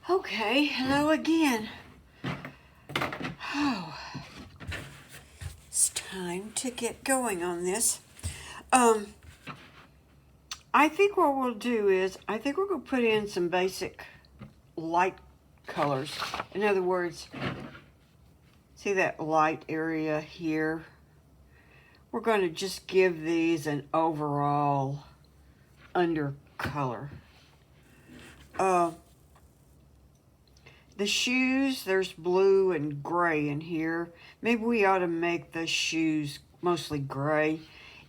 Okay, hello again. Oh, it's time to get going on this. I think what we'll do is, I think we're going to put in some basic light colors. In other words, see that light area here? We're going to just give these an overall undercolor. The shoes, there's blue and gray in here. Maybe we ought to make the shoes mostly gray.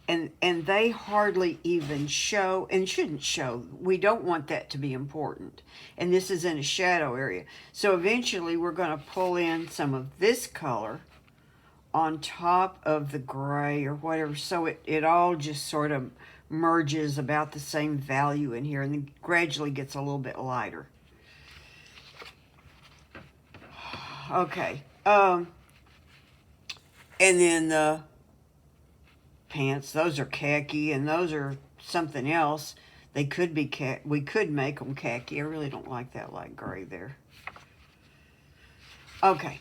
And they hardly even show, and shouldn't show. We don't want that to be important. And this is in a shadow area. So eventually we're going to pull in some of this color on top of the gray or whatever. So it all just sort of merges about the same value in here and then gradually gets a little bit lighter. Okay. And then the pants, those are khaki, and those are something else. They could be we could make them khaki. I really don't like that light gray there. Okay.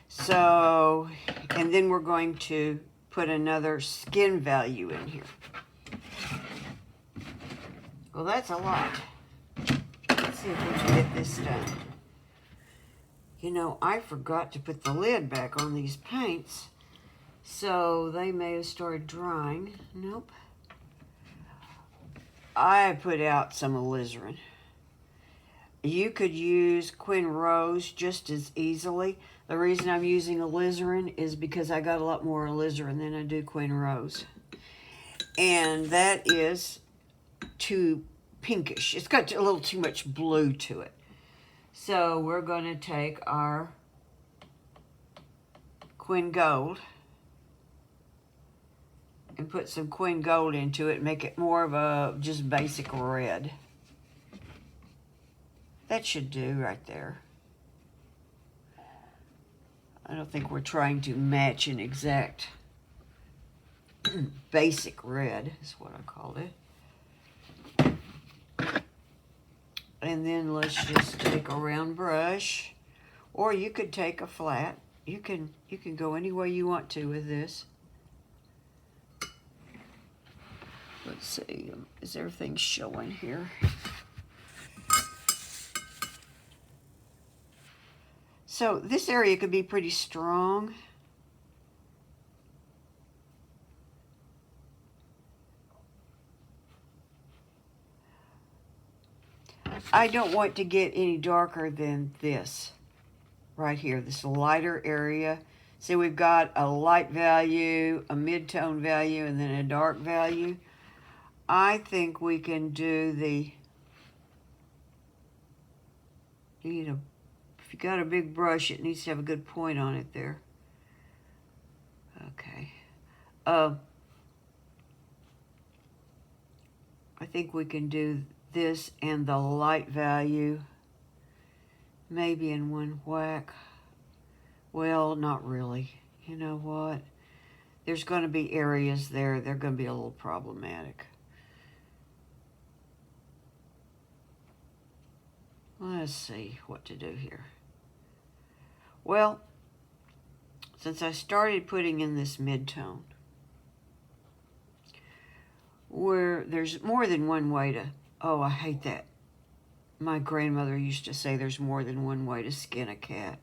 So, and then we're going to put another skin value in here. Well, that's a lot. Let's see if we can get this done. You know, I forgot to put the lid back on these paints, so they may have started drying. Nope. I put out some alizarin. You could use Quin Rose just as easily. The reason I'm using alizarin is because I got a lot more alizarin than I do Quin Rose. And that is too pinkish. It's got a little too much blue to it. So we're going to take our Quin Gold and put some Quin Gold into it, make it more of a just basic red. That should do right there. I don't think we're trying to match an exact basic red, is what I called it. And then let's just take a round brush, or you could take a flat. You can go any way you want to with this. Let's see, is everything showing here? So this area could be pretty strong. I don't want to get any darker than this right here, this lighter area. See, we've got a light value, a mid-tone value, and then a dark value. I think we can do the, if you got a big brush, it needs to have a good point on it there. Okay. I think we can do this and the light value maybe in one whack. Well, not really. You know what? There's going to be areas there. They're going to be a little problematic. Let's see what to do here. Well, since I started putting in this mid-tone, where there's more than one way to, oh, I hate that. My grandmother used to say there's more than one way to skin a cat.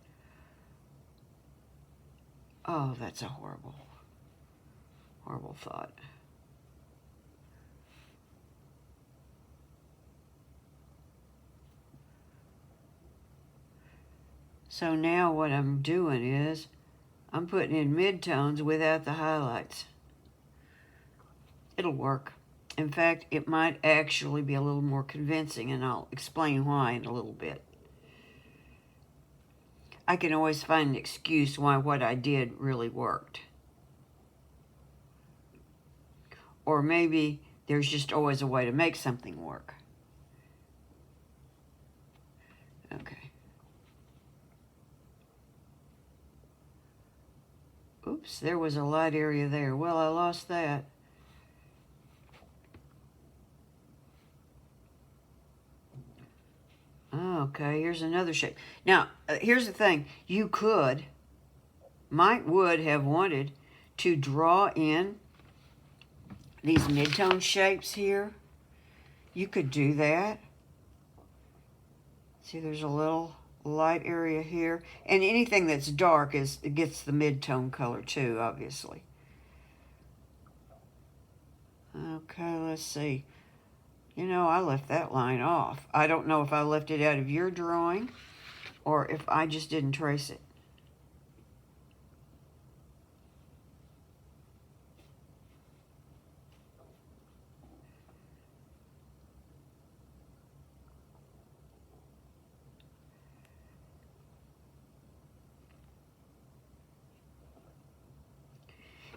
Oh, that's a horrible, horrible thought. So now what I'm doing is I'm putting in midtones without the highlights. It'll work. In fact, it might actually be a little more convincing, and I'll explain why in a little bit. I can always find an excuse why what I did really worked. Or maybe there's just always a way to make something work. Okay. Oops, there was a light area there. Well, I lost that. Okay, here's another shape. Now, here's the thing. You would have wanted to draw in these mid-tone shapes here. You could do that. See, there's a little light area here. And anything that's dark gets the mid-tone color too, obviously. Okay, let's see. You know, I left that line off. I don't know if I left it out of your drawing or if I just didn't trace it.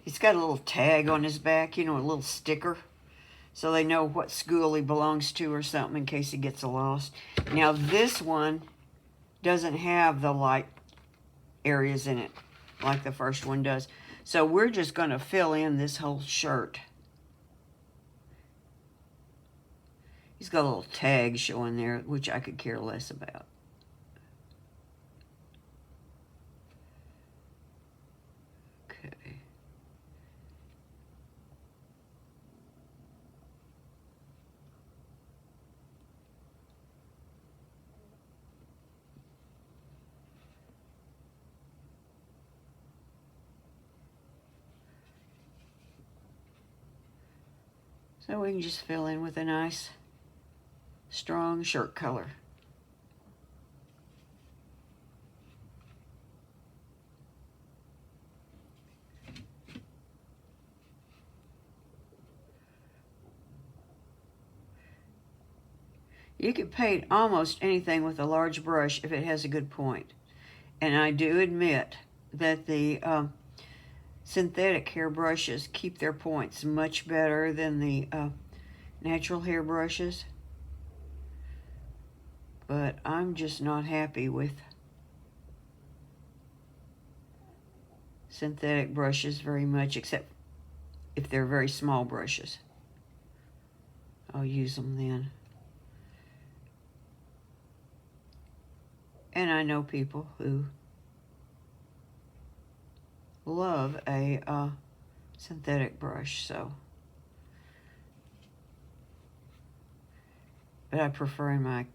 He's got a little tag on his back, you know, a little sticker, so they know what school he belongs to or something in case he gets lost. Now this one doesn't have the light areas in it like the first one does. So we're just going to fill in this whole shirt. He's got a little tag showing there, which I could care less about. Okay. So we can just fill in with a nice, strong shirt color. You can paint almost anything with a large brush if it has a good point. And I do admit that the synthetic hair brushes keep their points much better than the natural hair brushes. But I'm just not happy with synthetic brushes very much, except if they're very small brushes. I'll use them then. And I know people who love a synthetic brush, so. But I prefer in my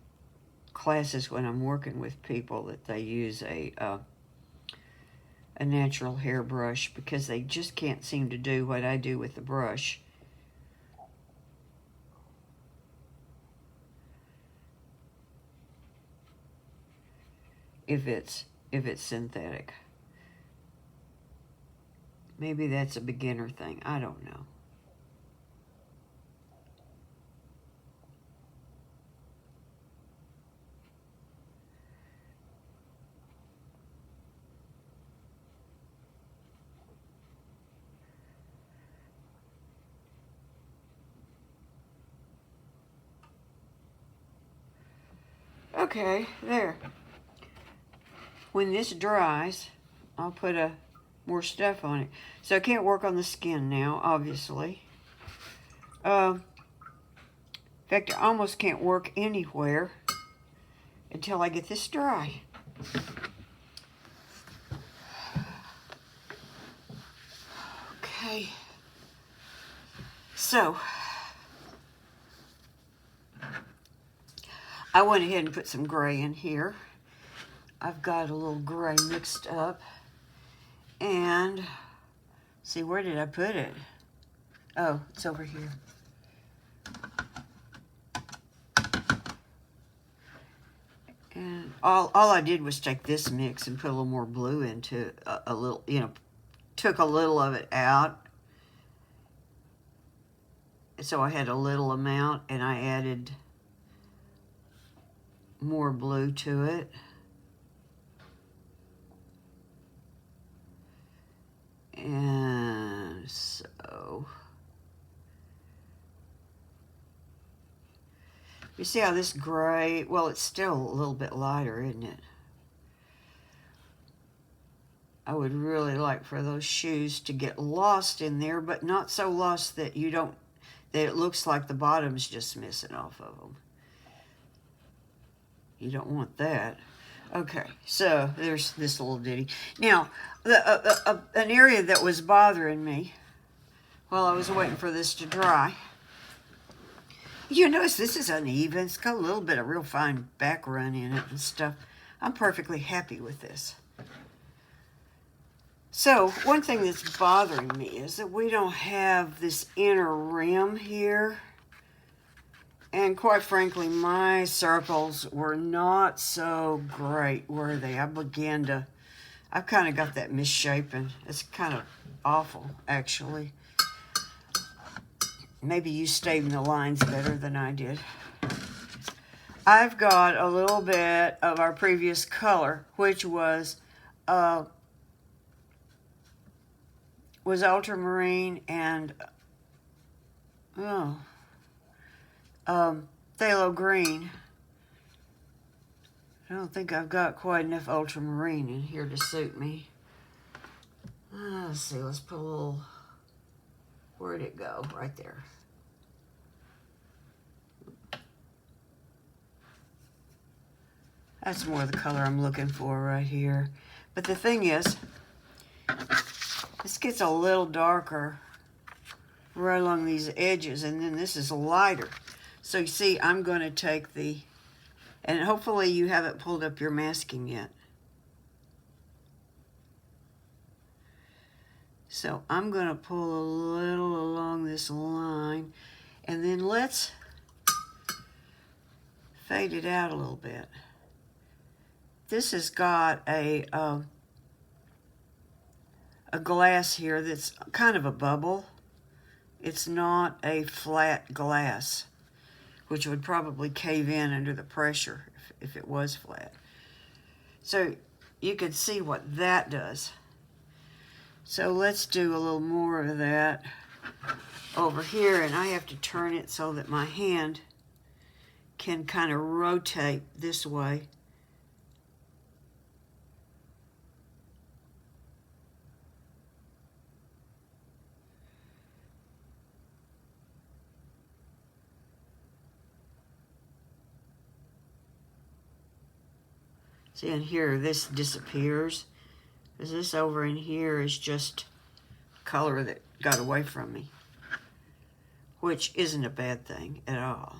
classes when I'm working with people that they use a natural hair brush, because they just can't seem to do what I do with the brush. If it's synthetic. Maybe that's a beginner thing. I don't know. Okay, there. When this dries, I'll put more stuff on it. So I can't work on the skin now, obviously. In fact, I almost can't work anywhere until I get this dry. Okay. So, I went ahead and put some gray in here. I've got a little gray mixed up. And, see, where did I put it? Oh, it's over here. And all I did was take this mix and put a little more blue into a little, you know, took a little of it out. So I had a little amount, and I added more blue to it. And so, you see how this gray, well, it's still a little bit lighter, isn't it? I would really like for those shoes to get lost in there, but not so lost that that it looks like the bottom's just missing off of them. You don't want that. Okay, so there's this little ditty. Now, an area that was bothering me while I was waiting for this to dry. You notice this is uneven. It's got a little bit of real fine back run in it and stuff. I'm perfectly happy with this. So, one thing that's bothering me is that we don't have this inner rim here. And quite frankly, my circles were not so great, were they? I've kind of got that misshapen. It's kind of awful, actually. Maybe you stayed in the lines better than I did. I've got a little bit of our previous color, which was ultramarine and phthalo green. I don't think I've got quite enough ultramarine in here to suit me. Let's see, let's put a little, where'd it go? Right there. That's more the color I'm looking for right here. But the thing is, this gets a little darker right along these edges, and then this is lighter. So you see, I'm going to take and hopefully you haven't pulled up your masking yet. So I'm going to pull a little along this line, and then let's fade it out a little bit. This has got a glass here that's kind of a bubble. It's not a flat glass, which would probably cave in under the pressure if it was flat. So you can see what that does. So let's do a little more of that over here, and I have to turn it so that my hand can kind of rotate this way. See, in here, this disappears. Because this over in here is just color that got away from me, which isn't a bad thing at all.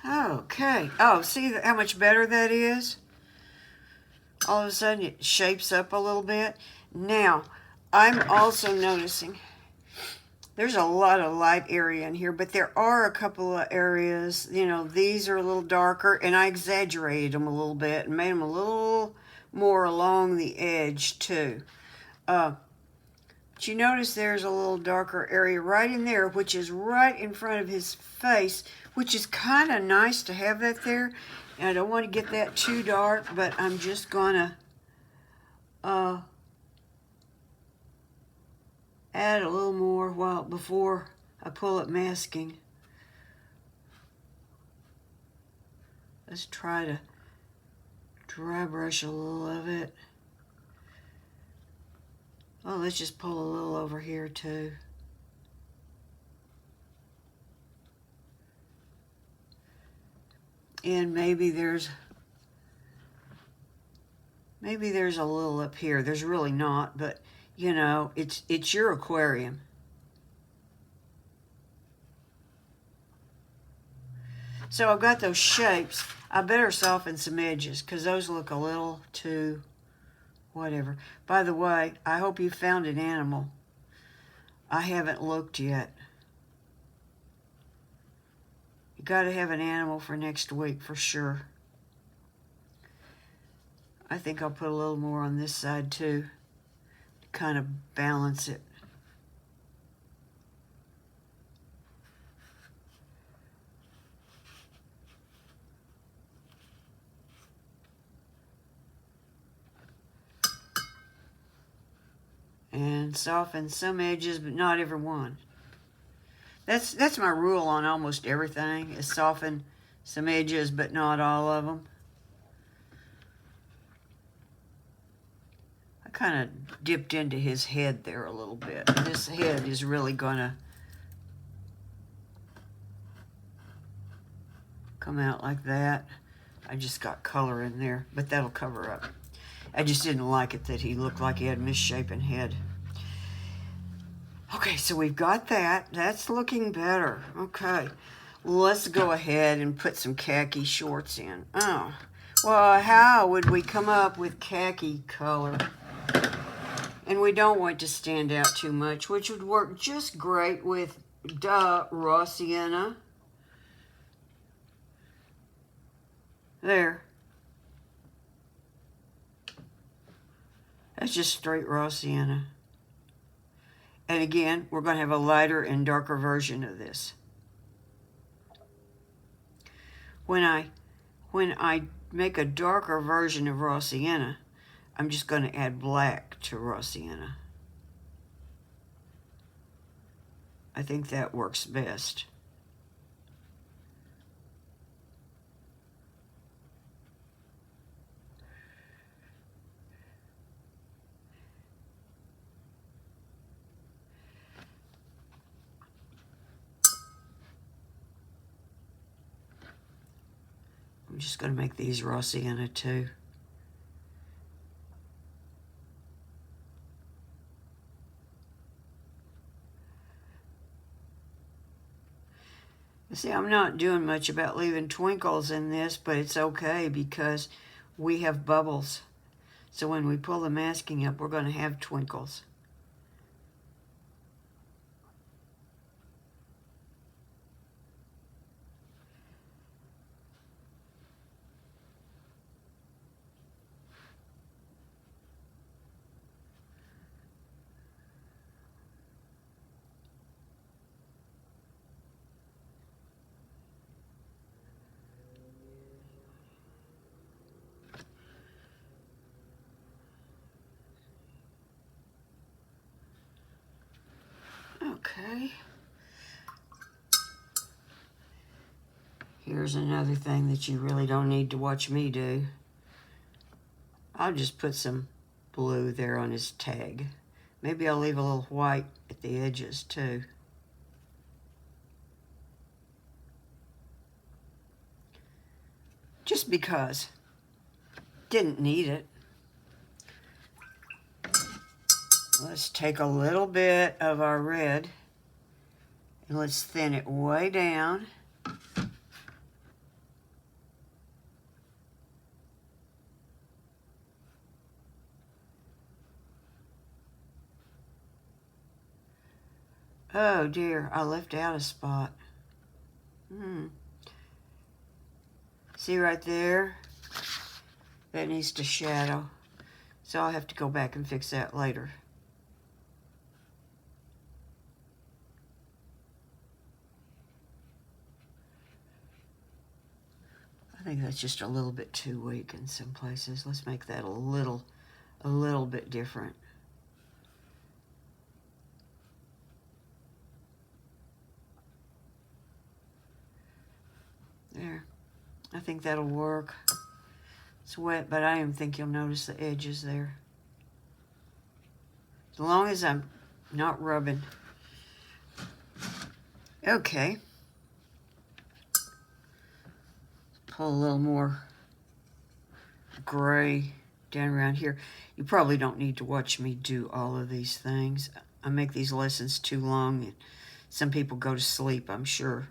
Okay. Oh, see how much better that is? All of a sudden, it shapes up a little bit. Now, I'm also noticing there's a lot of light area in here, but there are a couple of areas, you know, these are a little darker, and I exaggerated them a little bit and made them a little more along the edge too. But you notice there's a little darker area right in there, which is right in front of his face, which is kind of nice to have that there. And I don't want to get that too dark, but I'm just gonna add a little more before I pull up masking. Let's try to dry brush a little of it. Oh, let's just pull a little over here too. And maybe there's a little up here. There's really not, but you know, it's your aquarium. So I've got those shapes. I better soften some edges because those look a little too whatever. By the way, I hope you found an animal. I haven't looked yet. You got to have an animal for next week for sure. I think I'll put a little more on this side too, to kind of balance it. And soften some edges, but not every one. That's my rule on almost everything, is soften some edges, but not all of them. I kind of dipped into his head there a little bit. And this head is really going to come out like that. I just got color in there, but that'll cover up. I just didn't like it that he looked like he had a misshapen head. Okay, so we've got that. That's looking better. Okay, let's go ahead and put some khaki shorts in. Oh, well, how would we come up with khaki color? And we don't want to stand out too much, which would work just great with raw sienna. There. That's just straight raw sienna. And again, we're going to have a lighter and darker version of this. When I make a darker version of raw sienna, I'm just going to add black to raw sienna. I think that works best. I'm just going to make these raw sienna too. See, I'm not doing much about leaving twinkles in this, but it's okay because we have bubbles. So when we pull the masking up, we're going to have twinkles. Okay. Here's another thing that you really don't need to watch me do. I'll just put some blue there on his tag. Maybe I'll leave a little white at the edges too. Just because. Didn't need it. Let's take a little bit of our red and let's thin it way down. Oh dear, I left out a spot. See right there? That needs to shadow. So I'll have to go back and fix that later. I think that's just a little bit too weak in some places. Let's make that a little bit different. There. I think that'll work. It's wet, but I even think you'll notice the edges there. As long as I'm not rubbing. Okay. Pull a little more gray down around here. You probably don't need to watch me do all of these things. I make these lessons too long, and some people go to sleep, I'm sure.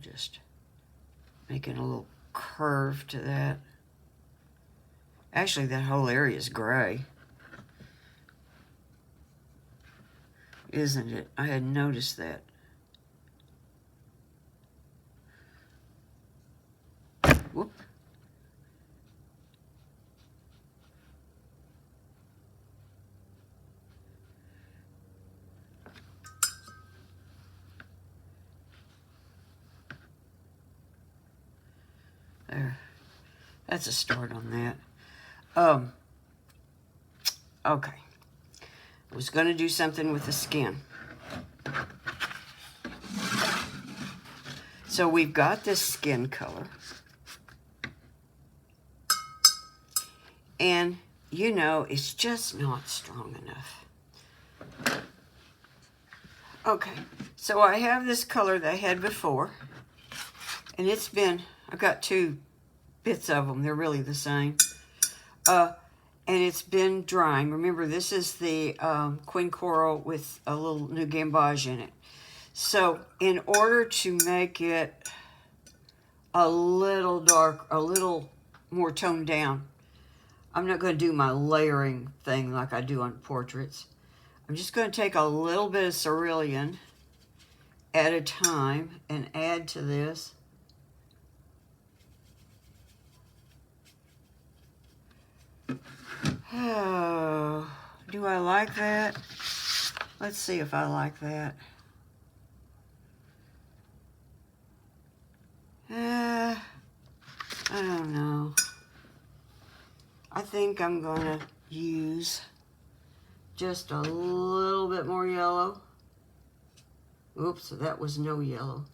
Just making a little curve to that. Actually, that whole area is gray. Isn't it? I hadn't noticed that. Whoop. There. That's a start on that. Okay. I was going to do something with the skin. So we've got this skin color. And, you know, it's just not strong enough. Okay, so I have this color that I had before. And it's been, I've got 2 bits of them. They're really the same. And it's been drying. Remember, this is the Queen Coral with a little new gamboge in it. So in order to make it a little dark, a little more toned down, I'm not going to do my layering thing like I do on portraits. I'm just going to take a little bit of cerulean at a time and add to this. Oh, do I like that? Let's see if I like that. I don't know. I think I'm going to use just a little bit more yellow. Oops, that was no yellow.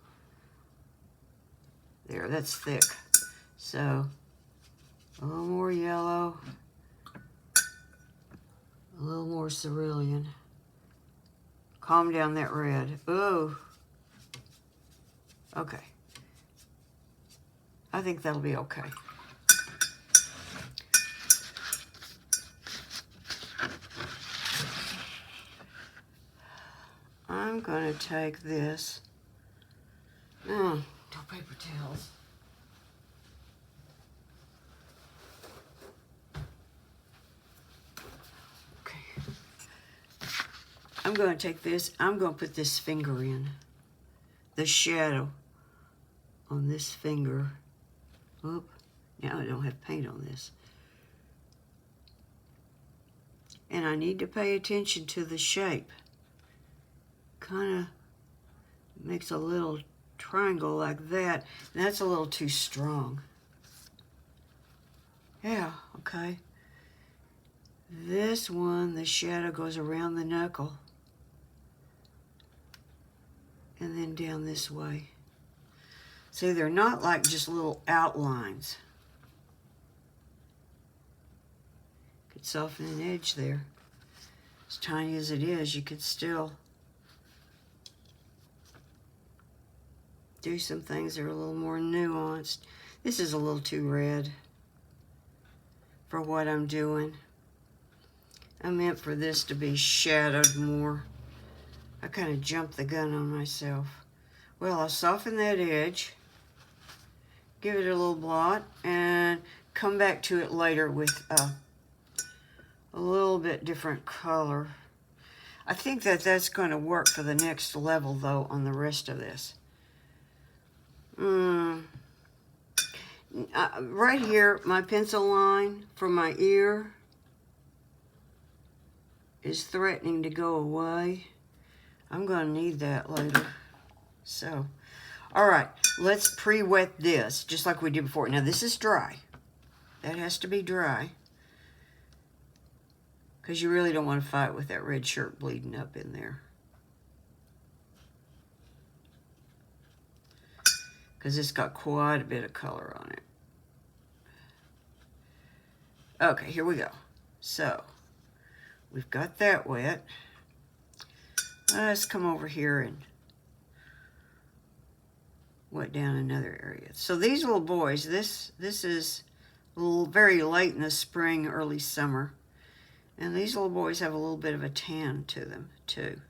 There, that's thick. So, a little more yellow. A little more cerulean. Calm down that red. Ooh. Okay. I think that'll be okay. I'm going to take this. No paper towels. Okay. I'm going to take this. I'm going to put this finger in. The shadow on this finger. Oop. Now I don't have paint on this. And I need to pay attention to the shape. Kind of makes a little triangle like that. And that's a little too strong. Yeah, okay. This one, the shadow goes around the knuckle. And then down this way. See, they're not like just little outlines. Could soften an edge there. As tiny as it is, you could still do some things that are a little more nuanced. This is a little too red for what I'm doing. I meant for this to be shadowed more. I kind of jumped the gun on myself. Well, I'll soften that edge, give it a little blot, and come back to it later with a little bit different color. I think that that's going to work for the next level, though, on the rest of this. Right here, my pencil line for my ear is threatening to go away. I'm going to need that later. So, all right, let's pre-wet this, just like we did before. Now, this is dry. That has to be dry. Because you really don't want to fight with that red shirt bleeding up in there. Because it's got quite a bit of color on it. Okay, here we go. So, we've got that wet. Let's come over here and wet down another area. So these little boys, this is a little very late in the spring, early summer. And these little boys have a little bit of a tan to them, too.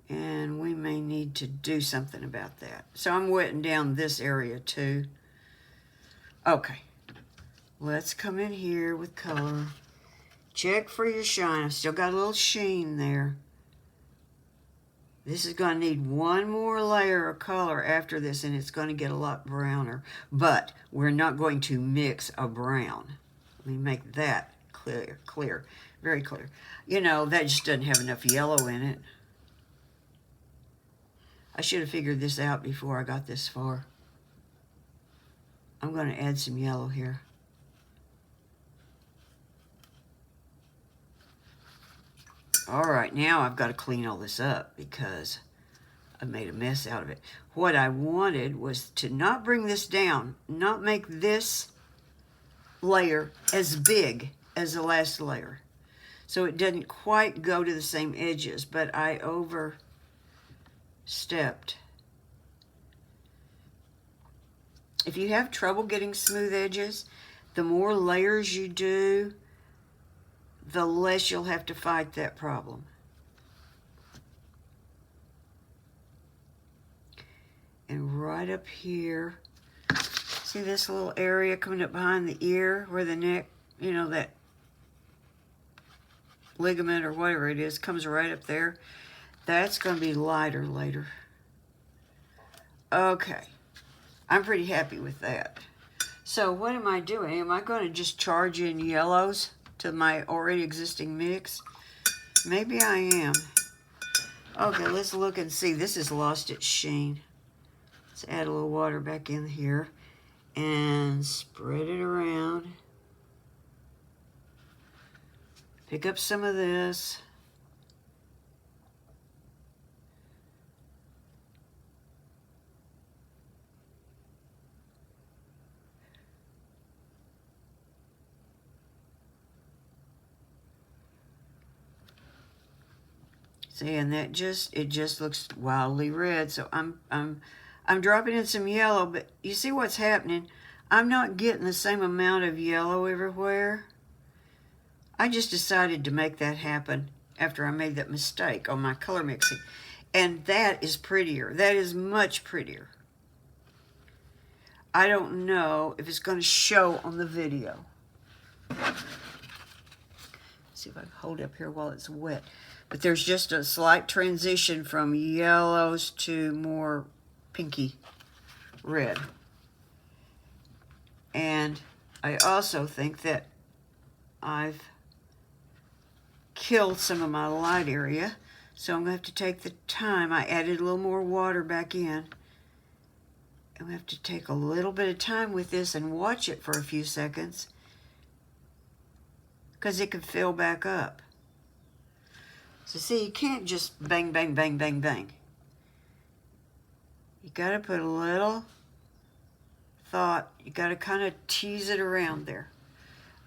And we may need to do something about that. So I'm wetting down this area, too. Okay. Let's come in here with color. Check for your shine. I've still got a little sheen there. This is going to need one more layer of color after this, and it's going to get a lot browner. But we're not going to mix a brown. Let me make that clear, very clear. You know, that just doesn't have enough yellow in it. I should have figured this out before I got this far. I'm going to add some yellow here. All right, now I've got to clean all this up because I made a mess out of it. What I wanted was to not bring this down, not make this layer as big as the last layer. So it doesn't quite go to the same edges, but I overstepped. If you have trouble getting smooth edges, the more layers you do, the less you'll have to fight that problem. And right up here, see this little area coming up behind the ear where the neck, you know, that ligament or whatever it is comes right up there. That's going to be lighter later. Okay, I'm pretty happy with that. So what am I doing? Am I going to just charge in yellows to my already existing mix? Maybe I am. Okay, let's look and see. This has lost its sheen. Let's add a little water back in here and spread it around. Pick up some of this. See, and it just looks wildly red. So I'm dropping in some yellow, but you see what's happening? I'm not getting the same amount of yellow everywhere. I just decided to make that happen after I made that mistake on my color mixing. And that is prettier. That is much prettier. I don't know if it's going to show on the video. See if I can hold it up here while it's wet. But there's just a slight transition from yellows to more pinky red. And I also think that I've killed some of my light area. So I'm going to have to take the time. I added a little more water back in. And we have to take a little bit of time with this and watch it for a few seconds, because it could fill back up. So see, you can't just bang, bang, bang, bang, bang. You got to put a little thought. You got to kind of tease it around there.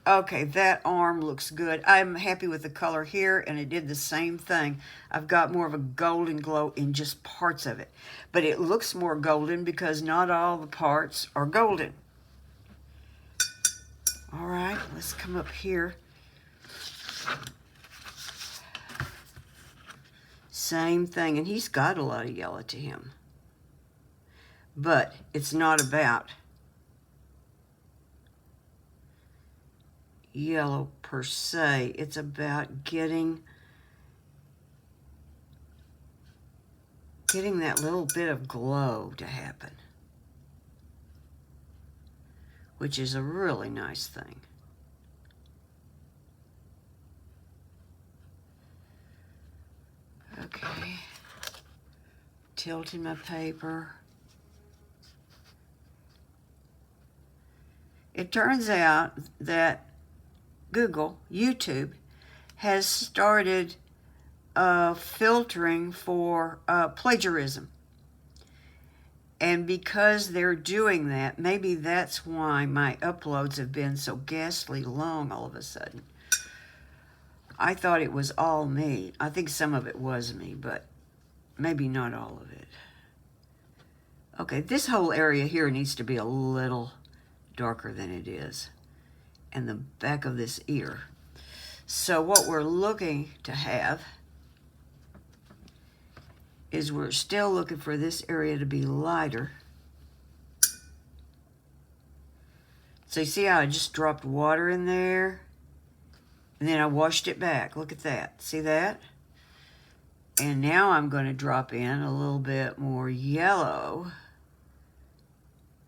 Okay, that arm looks good. I'm happy with the color here, and it did the same thing. I've got more of a golden glow in just parts of it. But it looks more golden because not all the parts are golden. All right, let's come up here. Same thing, and he's got a lot of yellow to him. But it's not about yellow per se. It's about getting that little bit of glow to happen, which is a really nice thing. Okay, tilting my paper. It turns out that YouTube has started filtering for plagiarism. And because they're doing that, maybe that's why my uploads have been so ghastly long all of a sudden. I thought it was all me. I think some of it was me, but maybe not all of it. Okay, this whole area here needs to be a little darker than it is. And the back of this ear. So what we're looking to have is we're still looking for this area to be lighter. So you see how I just dropped water in there? And then I washed it back. Look at that. See that? And now I'm going to drop in a little bit more yellow,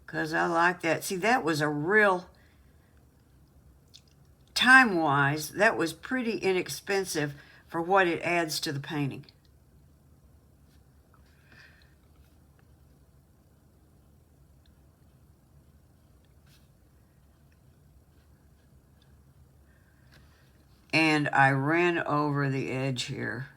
because I like that. See, that was a real, time-wise, that was pretty inexpensive for what it adds to the painting. And I ran over the edge here.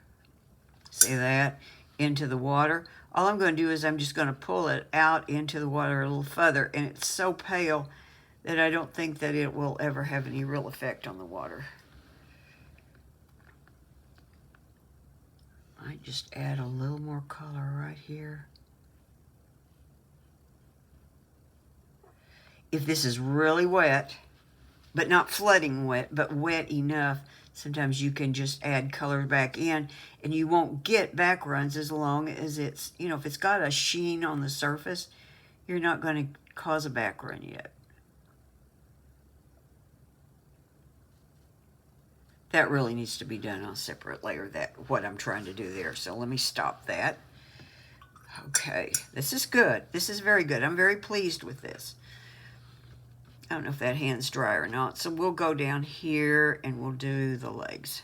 See that? Into the water. All I'm going to do is I'm just going to pull it out into the water a little further. And it's so pale that I don't think that it will ever have any real effect on the water. I just add a little more color right here. If this is really wet, but not flooding wet, but wet enough, sometimes you can just add color back in and you won't get back runs as long as it's, you know, if it's got a sheen on the surface, you're not going to cause a back run yet. That really needs to be done on a separate layer, what I'm trying to do there. So let me stop that. Okay, this is good. This is very good. I'm very pleased with this. I don't know if that hand's dry or not, so we'll go down here and we'll do the legs.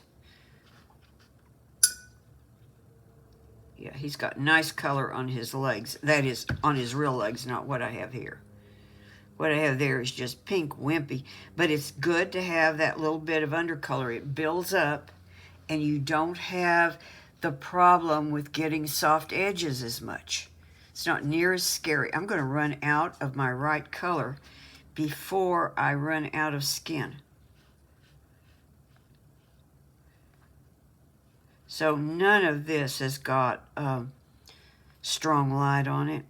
Yeah, he's got nice color on his legs. That is on his real legs, not what I have here. What I have there is just pink wimpy, but it's good to have that little bit of undercolor. It builds up and you don't have the problem with getting soft edges as much. It's not near as scary. I'm going to run out of my right color before I run out of skin. So none of this has got strong light on it.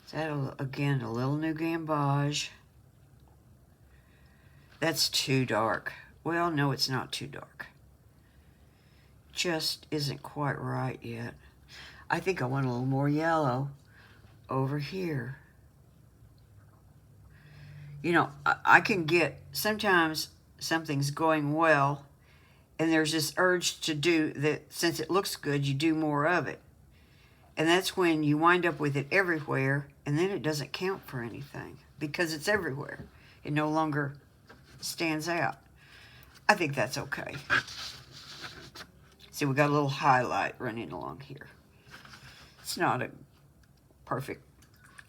So again, a little new gamboge. That's too dark. Well, no, it's not too dark. Just isn't quite right yet. I think I want a little more yellow over here. You know, I can get, sometimes something's going well and there's this urge to do that. Since it looks good, you do more of it. And that's when you wind up with it everywhere and then it doesn't count for anything because it's everywhere. It no longer stands out. I think that's okay. See, we got a little highlight running along here. It's not a perfect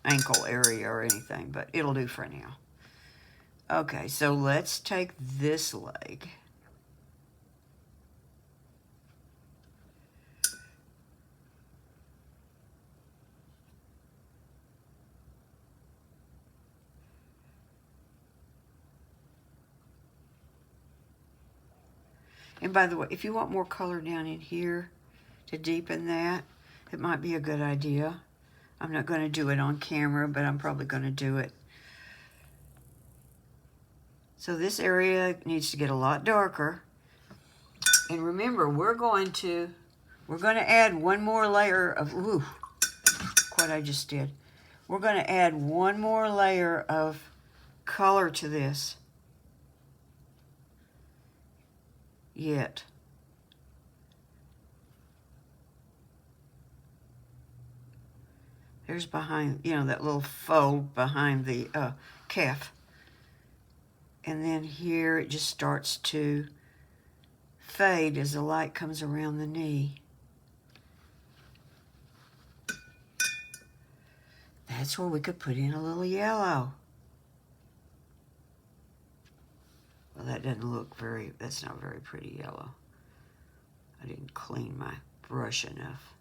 ankle area or anything, but it'll do for now. Okay, so let's take this leg. And by the way, if you want more color down in here to deepen that, it might be a good idea. I'm not going to do it on camera, but I'm probably going to do it. So this area needs to get a lot darker. And remember, we're going to add one more layer of, ooh, what I just did. We're going to add one more layer of color to this. Yet. There's behind, you know, that little fold behind the calf. And then here it just starts to fade as the light comes around the knee. That's where we could put in a little yellow. Well, that doesn't look very, that's not very pretty yellow. I didn't clean my brush enough.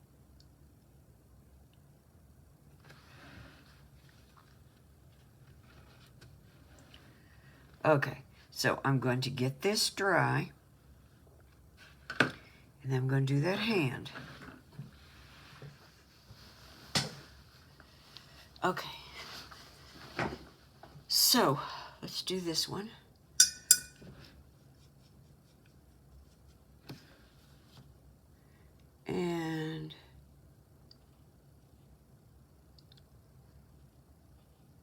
Okay, so I'm going to get this dry, and then I'm going to do that hand. Okay, so let's do this one. And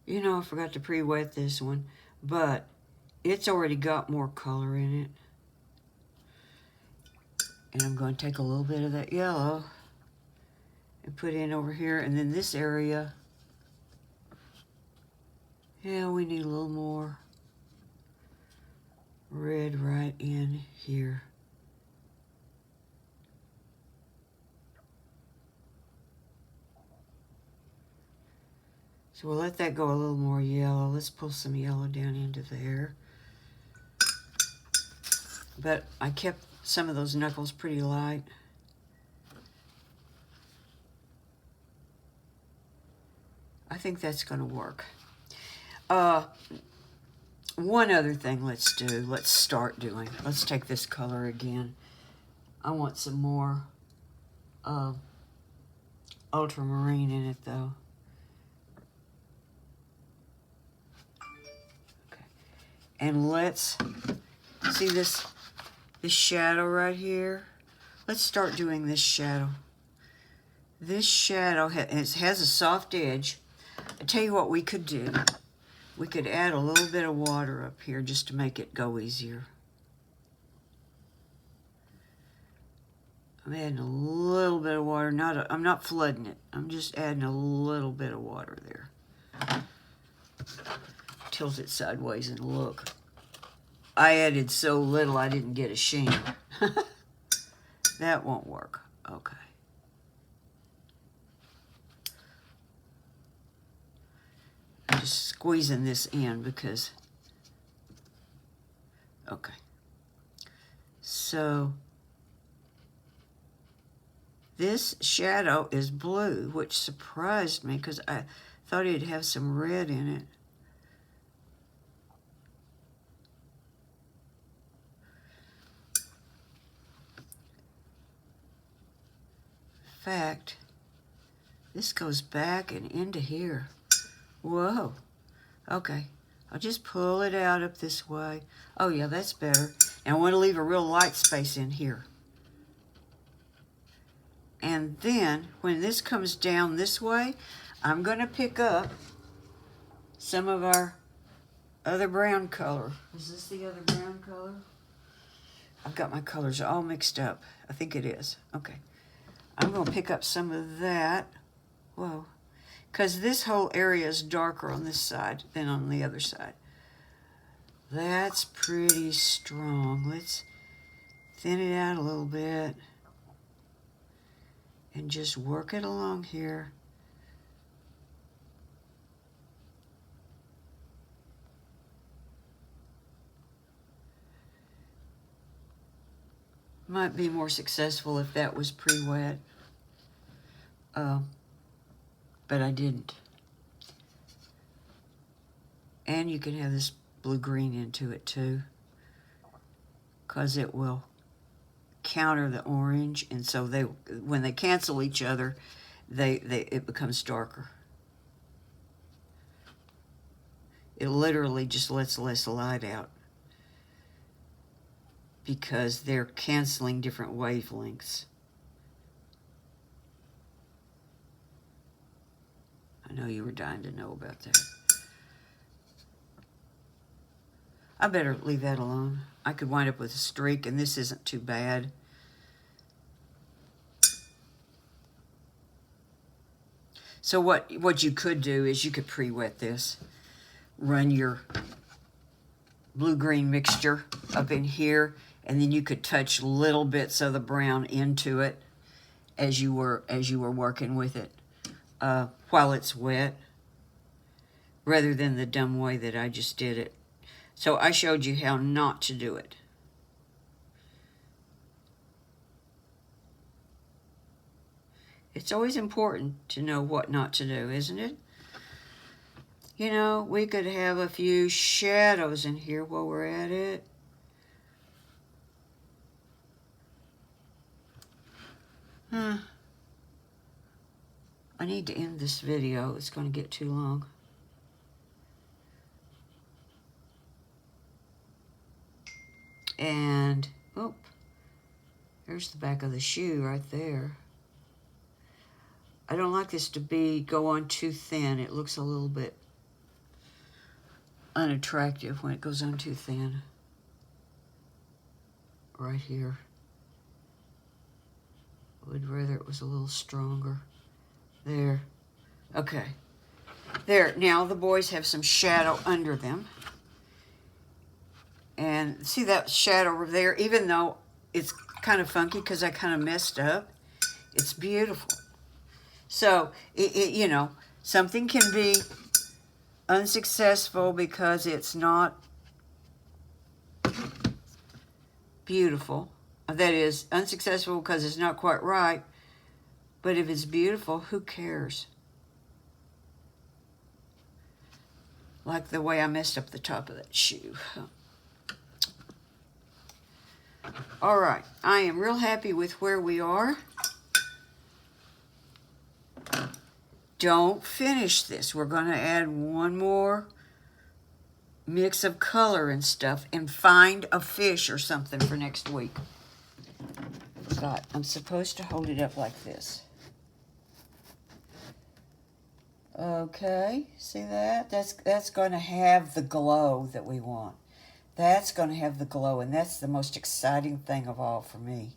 you know, I forgot to pre-wet this one, but it's already got more color in it. And I'm going to take a little bit of that yellow and put in over here. And then this area, yeah, we need a little more red right in here. So we'll let that go a little more yellow. Let's pull some yellow down into there. But I kept some of those knuckles pretty light. I think that's going to work. One other thing let's do. Let's start doing. Let's take this color again. I want some more ultramarine in it, though. Okay. And let's see this shadow right here. Let's start doing this shadow. This shadow has a soft edge. I tell you what we could do. We could add a little bit of water up here just to make it go easier. I'm adding a little bit of water. I'm not flooding it. I'm just adding a little bit of water there. Tilt it sideways and look. I added so little I didn't get a sheen. That won't work. Okay. I'm just squeezing this in because, okay. So this shadow is blue, which surprised me because I thought it'd have some red in it. In fact, this goes back and into here. Whoa. Okay. I'll just pull it out up this way. Oh, yeah, that's better. And I want to leave a real light space in here. And then, when this comes down this way, I'm going to pick up some of our other brown color. Is this the other brown color? I've got my colors all mixed up. I think it is. Okay. I'm going to pick up some of that. Whoa. Because this whole area is darker on this side than on the other side. That's pretty strong. Let's thin it out a little bit. And just work it along here. Might be more successful if that was pre-wet. But I didn't. And you can have this blue-green into it too, because it will counter the orange, and so when they cancel each other, it becomes darker. It literally just lets less light out because they're canceling different wavelengths. I know you were dying to know about that. I better leave that alone. I could wind up with a streak, and this isn't too bad. So what you could do is you could pre-wet this. Run your blue-green mixture up in here, and then you could touch little bits of the brown into it as you were working with it while it's wet, rather than the dumb way that I just did it. So I showed you how not to do it. It's always important to know what not to do, isn't it? You know, we could have a few shadows in here while we're at it. I need to end this video. It's going to get too long. And, oh, there's the back of the shoe right there. I don't like this to go on too thin. It looks a little bit unattractive when it goes on too thin. Right here. I would rather it was a little stronger. There. Okay. There. Now the boys have some shadow under them. And see that shadow over there? Even though it's kind of funky because I kind of messed up, it's beautiful. So, you know, something can be unsuccessful because it's not beautiful. That is unsuccessful because it's not quite right. But if it's beautiful, who cares? Like the way I messed up the top of that shoe. All right, I am real happy with where we are. Don't finish this. We're going to add one more mix of color and stuff and find a fish or something for next week. Forgot, I'm supposed to hold it up like this. Okay, see that? That's going to have the glow that we want. That's going to have the glow, and that's the most exciting thing of all for me.